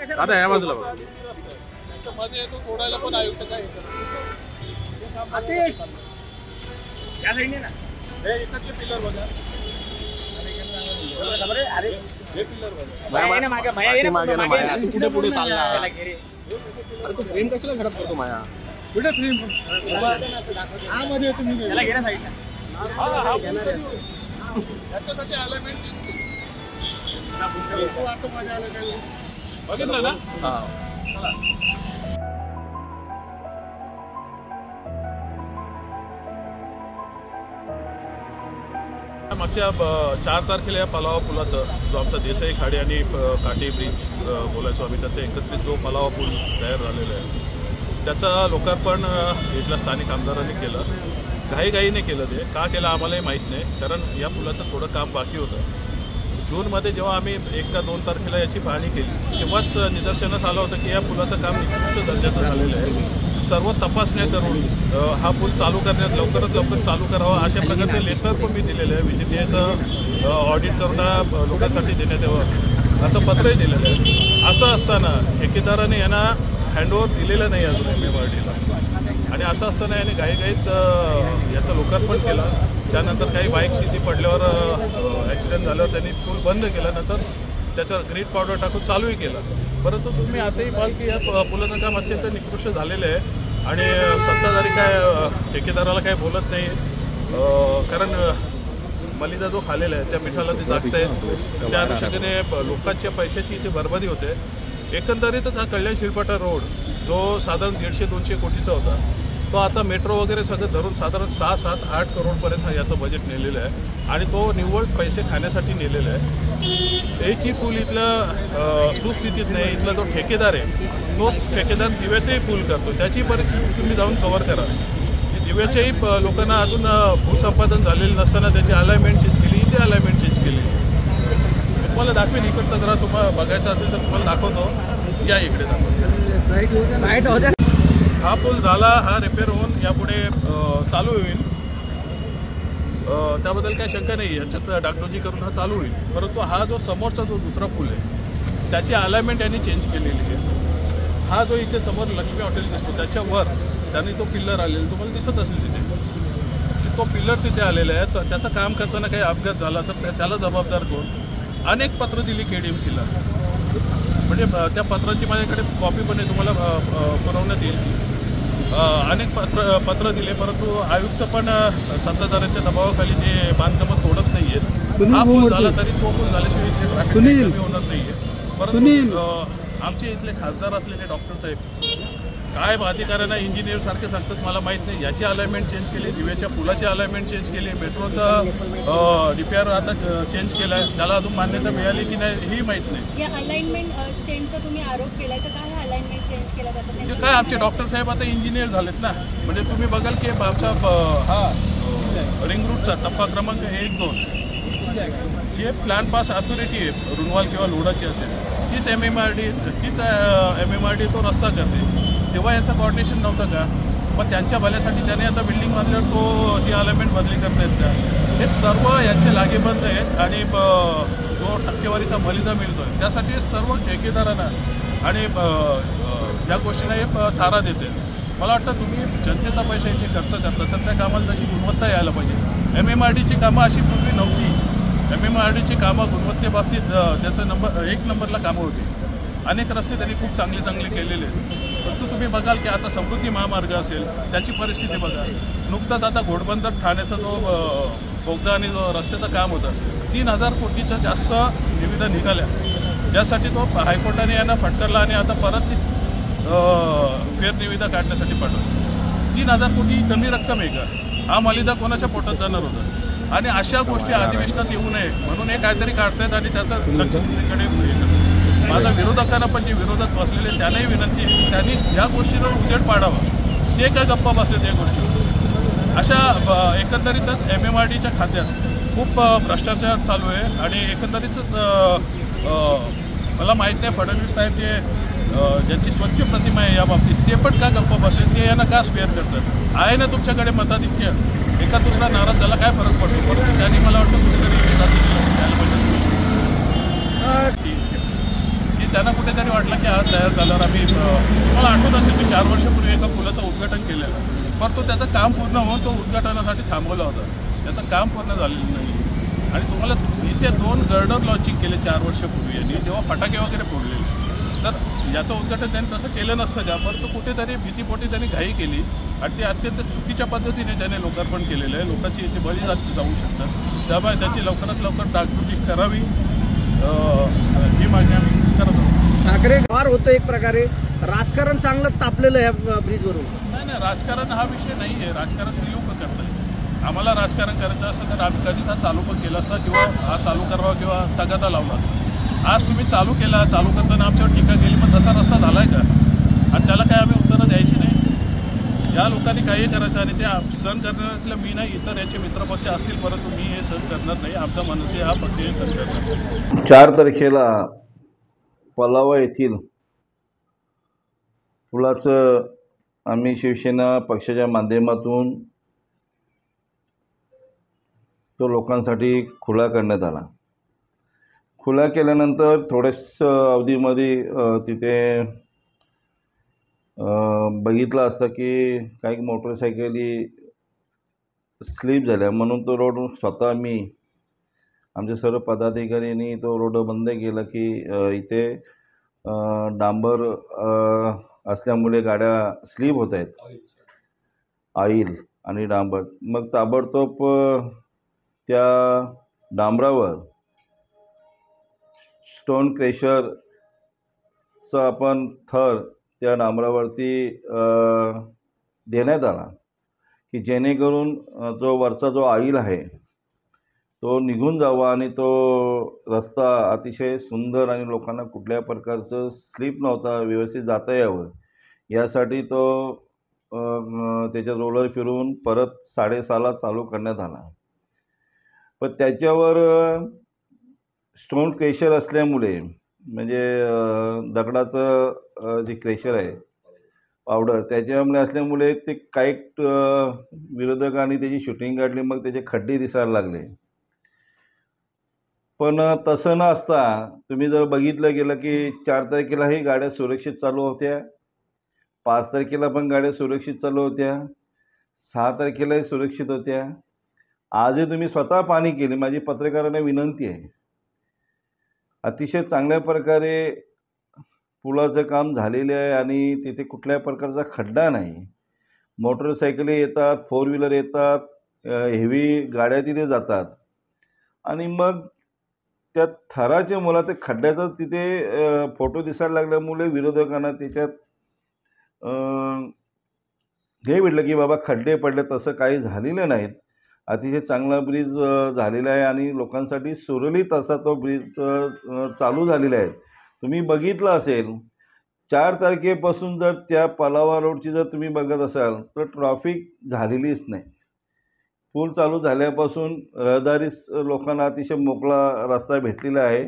आता या बाजूला बघा. मध्ये तो तोडायला पण आयुक्त काय आदेश या साईडने ना हे इकडचे पिलर बघा. अरे हे पिलर बघा. माया ना मागे माया ये ना मागे ना माया तू पुढे पुढे चालला. अरे तू फ्रेम कशाला खराब करतो माया. कुठे फ्रेम हा मध्ये तुम्ही त्याला घे ना साईडला. हा त्याच्यासाठी एलिमेंट आता मजा आलं काय बघितलं ना. हा मागच्या 4 तारखेला या पलावा पुलाचं जो आमचा देसाई खाडी आणि काठी ब्रिज बोलायचो आम्ही, त्याचा एकत्रित जो पलावा पूल तयार झालेला आहे त्याचं लोकार्पण इथल्या स्थानिक आमदारांनी केलं. घाईघाईने केलं. ते का केलं आम्हालाही माहीत नाही, कारण या पुलाचं थोडं काम बाकी होतं. जूनमध्ये जेव्हा आम्ही 1 का 2 तारखेला याची पाहणी केली तेव्हाच निदर्शनास आलं होतं की या पुलाचं काम निकृष्ट दर्जाचं झालेलं आहे. सर्व तपासण्या करून हा पूल चालू करण्यात लवकरात लवकर चालू करावा अशा प्रकारचे लेटर पण मी दिलेलं आहे. विजिटीचं ऑडिट करून लोकांसाठी देण्यात यावं असं पत्रही दिलेलं आहे. असं असताना ठेकेदाराने यांना हँडओव्हर दिलेलं नाही अजून MMRDला, आणि असं असताना याने घाईघाईत याचं लोकार्पण केलं. त्यानंतर काही बाईक शिती पडल्यावर ॲक्सिडेंट झाल्यावर त्यांनी पूल बंद केल्यानंतर त्याच्यावर ग्रीट पावडर टाकून चालूही केलं. परंतु तुम्ही आताही पाहाल की या पुलाचं काम अत्यंत निकृष्ट झालेलं आहे आणि सत्ताधारी काय ठेकेदाराला काय बोलत नाही. कारण मलिदा जो खालेला आहे त्या मिठाला ते जागत आहेत. त्या अनुषंगाने लोकांच्या पैशाची इथे बरबादी होते. एकंदरीतच हा कल्याण शिरपाटा रोड जो साधारण 150-200 कोटीचा होता तो आता मेट्रो वगैरे सगळं धरून साधारण 6, 7, 8 करोडपर्यंत याचं बजेट नेलेलं आहे आणि तो निव्वळ पैसे खाण्यासाठी नेलेला आहे. एकही पूल इथलं सुस्थितीत नाही. इथला जो ठेकेदार आहे तोच ठेकेदार दिव्याचेही पूल करतो. त्याची परिस्थिती तुम्ही जाऊन कव्हर करा. दिव्याच्याही लोकांना अजून भूसंपादन झालेलं नसताना त्याची अलाइनमेंट चेंज केली, इथे अलाइनमेंट चेंज केली. तुम्हाला दाखवेन इकडचं जरा तुम्हाला बघायचं असेल तर तुम्हाला दाखवतो. या इकडे दाखवतो. हा पूल झाला, हा रिपेअर होऊन यापुढे चालू होईल. त्याबद्दल काही शंका नाही. याच्यात डागडोजी करून हा चालू होईल. परंतु हा जो समोरचा जो दुसरा पूल आहे त्याची अलाइनमेंट यांनी चेंज केलेली आहे. हा जो इथे समोर लक्ष्मी हॉटेल दिसतो त्याच्यावर त्यांनी तो पिल्लर आलेला तुम्हाला दिसत असेल तिथे. तो पिल्लर तिथे आलेला आहे. तर त्याचं काम करताना काही अपघात झाला तर त्याला जबाबदार कोण. अनेक पत्र दिली KDMCला, म्हणजे त्या पत्राची माझ्याकडे कॉपी पण आहे, तुम्हाला पुरवण्यात येईल. अनेक पत्र दिले परंतु आयुक्त पण सत्ताधाऱ्यांच्या दबावाखाली ते बांधकामं तोडत नाही आहेत. हा पूल झाला तरी तो पूल झाल्याशिवाय इथे ट्रॅफिक कमी होणार नाही आहे. परंतु आमचे इथले खासदार असलेले डॉक्टर साहेब काय अधिकाऱ्यांना इंजिनियर सारखे सांगतात मला माहीत नाही. याची अलाइनमेंट चेंज केली, दिव्याच्या पुलाची अलाइनमेंट चेंज केली, मेट्रोचा रिपेअर आता चेंज केला आहे. त्याला अजून मान्यता मिळाली की नाही ही माहीत नाही. या अलाइनमेंट चेंजचा तुम्ही आरोप केलाय तर काय अलाइनमेंट चेंज केला जातं म्हणजे काय आमचे डॉक्टर साहेब आता इंजिनियर झालेत ना. म्हणजे तुम्ही बघाल की आमचा हा रिंग रूटचा टप्पा क्रमांक 1-2 जे प्लॅन पास अथॉरिटी आहे रुणवाल किंवा लोडाची असेल तीच MMRD तो रस्ता करते. तेव्हा याचं कोऑर्डिनेशन नव्हतं का. मग त्यांच्या भल्यासाठी त्याने आता बिल्डिंग बांधल्यावर तो ही अलाइनमेंट बदली करतायत का. हे सर्व यांचे लागेबंद आहेत आणि जो टक्केवारीचा मलिदा मिळतो आहे त्यासाठी सर्व ठेकेदारांना आणि या गोष्टींना हे थारा देते. मला वाटतं तुम्ही जनतेचा पैसा इथे खर्च करता तर त्या कामाला तशी गुणवत्ता यायला पाहिजे. MMRDची कामं अशी पूर्वी नव्हती. MMRDची कामं गुणवत्तेबाबतीत त्याचं 1 नंबरला कामं होती. अनेक रस्ते त्यांनी खूप चांगले केलेले आहेत. परंतु तुम्ही बघाल की आता समृद्धी महामार्ग असेल त्याची परिस्थिती बघा. नुकताच आता घोडबंदर ठाण्याचा जो बोगदा आणि जो रस्त्याचं काम होतं 3000 कोटीच्या जास्त निविदा निघाल्या ज्यासाठी तो हायकोर्टाने यांना फटकारला आणि आता परत ती फेरनिविदा काढण्यासाठी पाठवली. 3000 कोटी कमी रक्कम आहे का. हा मलिदा कोणाच्या पोटात जाणार होता. आणि अशा गोष्टी अधिवेशनात येऊ नये म्हणून हे काहीतरी काढतायत आणि त्याचं लक्ष दुसरीकडे. माझा विरोधकांना पण जे विरोधात बसलेले त्यांनाही विनंती आहे त्यांनी या गोष्टीवर उजेड पाडावा. ते काय गप्पा बसले त्या गोष्टी. अशा एकंदरीतच MMRDच्या खात्यात खूप भ्रष्टाचार चालू आहे आणि एकंदरीतच मला माहीत नाही फडणवीस साहेब जे ज्यांची स्वच्छ प्रतिमा आहे या बाबतीत ते पण का गप्पा बसले. ते यांना का स्पेअर करतात. आहे ना तुमच्याकडे मताधिक्य. एका दुसरा नाराज झाला काय फरक पडतो. परंतु त्यांनी मला वाटतं कुठेतरी त्यांना कुठेतरी वाटलं की आज तयार झाल्यावर आम्ही मला आठवत असेल मी 4 वर्षापूर्वी एका पुलाचं उद्घाटन केलेलं, परंतु त्याचं काम पूर्ण होऊन तो उद्घाटनासाठी थांबवला होता. त्याचं काम पूर्ण झालेलं नाही. आणि तुम्हाला इथे 2 गर्डर लॉन्चिंग केले 4 वर्षापूर्वी आणि जेव्हा फटाके वगैरे फोडलेले, तर याचं उद्घाटन त्यांनी तसं केलं नसतं का, परंतु कुठेतरी भीतीपोटी त्यांनी घाई केली आणि ते अत्यंत चुकीच्या पद्धतीने त्याने लोकार्पण केलेलं आहे. लोकांची इथे बळी जाऊ शकतात. त्यामुळे त्याची लवकरात लवकर डागडुजी करावी ही मागणी आम्ही करत आहोत. ठाकरे वार होतं एक प्रकारे, राजकारण चांगलं तापलेलं आहे या ब्रिजवरून. नाही, राजकारण हा विषय नाही आहे. राजकारण ते लोक करतात. आम्हाला राजकारण करायचं असतं तर आम्ही कधीच हा चालू पण केला असता किंवा हा चालू करावा किंवा तगादा लावला असता. आज तुम्ही चालू केला, चालू करताना आमच्यावर टीका केली, पण तसा रस्ता झाला आहे का? आणि त्याला काय आम्ही उत्तरं द्यायची नाही. या लोकांनी काही करायचं आणि ते सहन करण्यातलं मी नाही, इतर याचे मित्रपक्ष असतील, परंतु मी हे सहन करणार नाही. आमचा मनसे हा पक्ष हे सहन करणार नाही. 4 तारखेला पलावा येथील पुलाचं आम्ही शिवसेना पक्षाच्या माध्यमातून तो लोकांसाठी खुला करण्यात आला. खुला केल्यानंतर थोड्याच अवधीमध्ये तिथे बघितलं असतं की काही मोटरसायकली स्लिप झाल्या, म्हणून तो रोड स्वतः मी आमचे सर्व पदाधिकाऱ्यांनी तो रोड बंद केला की इथे डांबर असल्यामुळे गाड्या स्लिप होत आहेत, ऑइल आणि डांबर. मग ताबडतोब त्या डांबरावर स्टोन क्रेशरचा आपण थर त्या डांबरावरती देण्यात आला की जेणेकरून जो वरचा जो ऑइल आहे तो निघून जावा आणि तो रस्ता अतिशय सुंदर आणि लोकांना कुठल्या प्रकारचं स्लिप नव्हता, व्यवस्थित जाता यावं यासाठी तो त्याच्यात रोलर फिरून परत 6:30ला चालू करण्यात आला. पण त्याच्यावर स्टोन क्रेशर असल्यामुळे, म्हणजे दगडाचं जे क्रेशर आहे पावडर त्याच्यामुळे असल्यामुळे ते काही विरोधकांनी त्याची शूटिंग काढली, मग त्याचे खड्डे दिसायला लागले. पण तसं न असता तुम्ही जर बघितलं गेलं की 4 तारखेलाही गाड्या सुरक्षित चालू होत्या, 5 तारखेला पण गाड्या सुरक्षित चालू होत्या, 6 तारखेलाही सुरक्षित होत्या. आजही तुम्ही स्वतः पाहणी केली. माझी पत्रकारांना विनंती आहे, अतिशय चांगल्या प्रकारे पुलाचं काम झालेले आहे आणि तिथे कुठल्या प्रकारचा खड्डा नाही. मोटरसायकली येतात, 4 व्हीलर येतात, हेवी गाड्या तिथे जातात आणि मग त्या थराच्या मुलाचं खड्ड्याचा तिथे फोटो दिसायला लागल्यामुळे विरोधकांना त्याच्यात हे भेटलं की बाबा खड्डे पडले. तसं काही झालेलं नाहीत. अतिशय चांगला ब्रिज झालेला आहे आणि लोकांसाठी सुरळीत असा तो ब्रिज चालू झालेला आहे. तुम्ही बघितलं असेल 4 तारखेपासून जर त्या पलावा रोडची जर तुम्ही बघत असाल तर ट्रॅफिक झालेलीच नाही. पूल चालू झाल्यापासून रहदारी लोकांना अतिशय मोकळा रस्ता भेटलेला आहे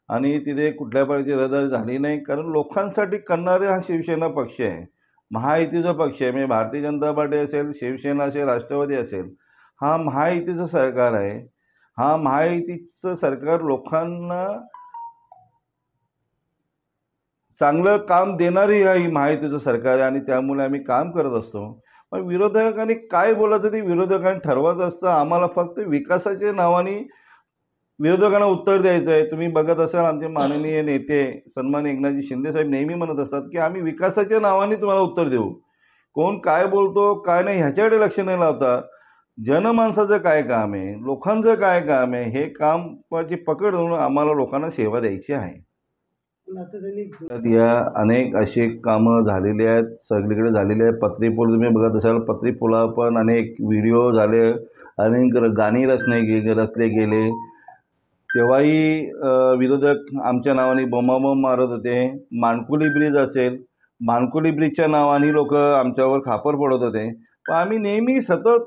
आणि तिथे कुठल्या प्रकारची रहदारी झाली नाही, कारण लोकांसाठी करणारे हा शिवसेना पक्ष आहे, महायुतीचा पक्ष आहे. म्हणजे भारतीय जनता पार्टी असेल, शिवसेना असेल, राष्ट्रवादी असेल, हा महायुतीचं सरकार आहे. हा महायुतीचं सरकार लोकांना चांगलं काम देणारी ही महायुतीचं सरकार आहे आणि त्यामुळे आम्ही काम करत असतो. पण विरोधकांनी काय बोलायचं ते विरोधकांनी ठरवायचं असतं. आम्हाला फक्त विकासाच्या नावाने विरोधकांना उत्तर द्यायचं आहे. तुम्ही बघत असाल आमचे माननीय नेते सन्माननीय एकनाथजी शिंदे साहेब नेहमी म्हणत असतात की आम्ही विकासाच्या नावाने तुम्हाला उत्तर देऊ. कोण काय बोलतो काय नाही ह्याच्याकडे लक्ष नाही लावता. जनमानसाचं काय काम आहे, लोकांचं काय काम आहे, हे कामाची पकड धरून आम्हाला लोकांना सेवा द्यायची आहे. या अनेक अशी कामं झालेली आहेत, सगळीकडे झालेली आहे. पत्री पूल तुम्ही बघत असाल, पत्री पुलावर पण अनेक व्हिडिओ झाले, अनेक गाणी रचले गेले. तेव्हाही विरोधक आमच्या नावाने बोंबाबोंब मारत होते. माणकुली ब्रिज असेल, माणकुली ब्रिजच्या नावाने लोक आमच्यावर खापर पडत होते. पण आम्ही नेहमी सतत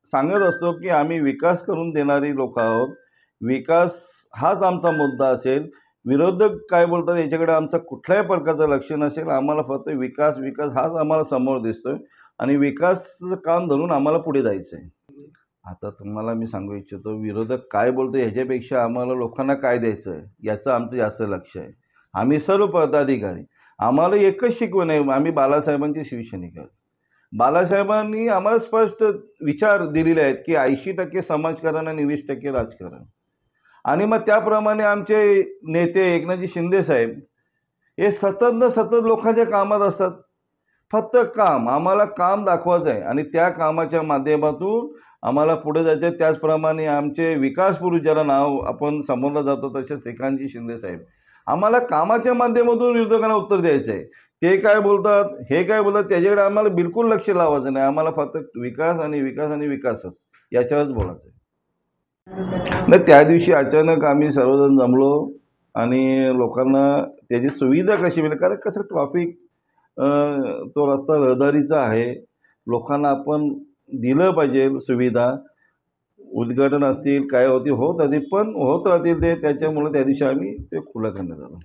सांगत असतो की आम्ही विकास करून देणारी लोक आहोत. विकास हाच आमचा मुद्दा असेल. विरोधक काय बोलतात याच्याकडे आमचं कुठल्याही प्रकारचं लक्ष नसेल. आम्हाला फक्त विकास विकास हाच आम्हाला समोर दिसतोय आणि विकासाचं काम धरून आम्हाला पुढे जायचं आहे. आता तुम्हाला मी सांगू इच्छितो, विरोधक काय बोलतो ह्याच्यापेक्षा आम्हाला लोकांना काय द्यायचं आहे याचं आमचं जास्त लक्ष आहे. आम्ही सर्व पदाधिकारी आम्हाला एकच शिकवण आहे, आम्ही बाळासाहेबांचे शिवसैनिक आहोत. बाळासाहेबांनी आम्हाला स्पष्ट विचार दिलेले आहेत की 80% समाजकारण आणि 20% राजकारण. आणि मग त्याप्रमाणे आमचे नेते एकनाथजी शिंदे साहेब हे सतत लोकांच्या कामात असतात. फक्त काम, आम्हाला काम दाखवायचं आहे आणि त्या कामाच्या माध्यमातून आम्हाला पुढे जायचं आहे. त्याचप्रमाणे आमचे विकास पुरुष ज्याला नाव आपण समोरला जातो तसेच श्रीकांतजी शिंदे साहेब आम्हाला कामाच्या माध्यमातून विरोधकांना उत्तर द्यायचं आहे. ते काय बोलतात, हे काय बोलतात, त्याच्याकडे आम्हाला बिलकुल लक्ष लावायचं नाही. आम्हाला फक्त विकास आणि विकास आणि विकासच याच्यावरच बोलायचं आहे. नाही, त्या दिवशी अचानक आम्ही सर्वजण जमलो आणि लोकांना त्याची सुविधा कशी मिळेल, कारण कसं ट्रॉफिक तो रस्ता रहदारीचा आहे, लोकांना आपण दिलं पाहिजे सुविधा. उद्घाटन असतील काय होत राहतील पण होत राहतील ते, त्याच्यामुळे त्या दिवशी आम्ही ते खुलं करण्यात आलं.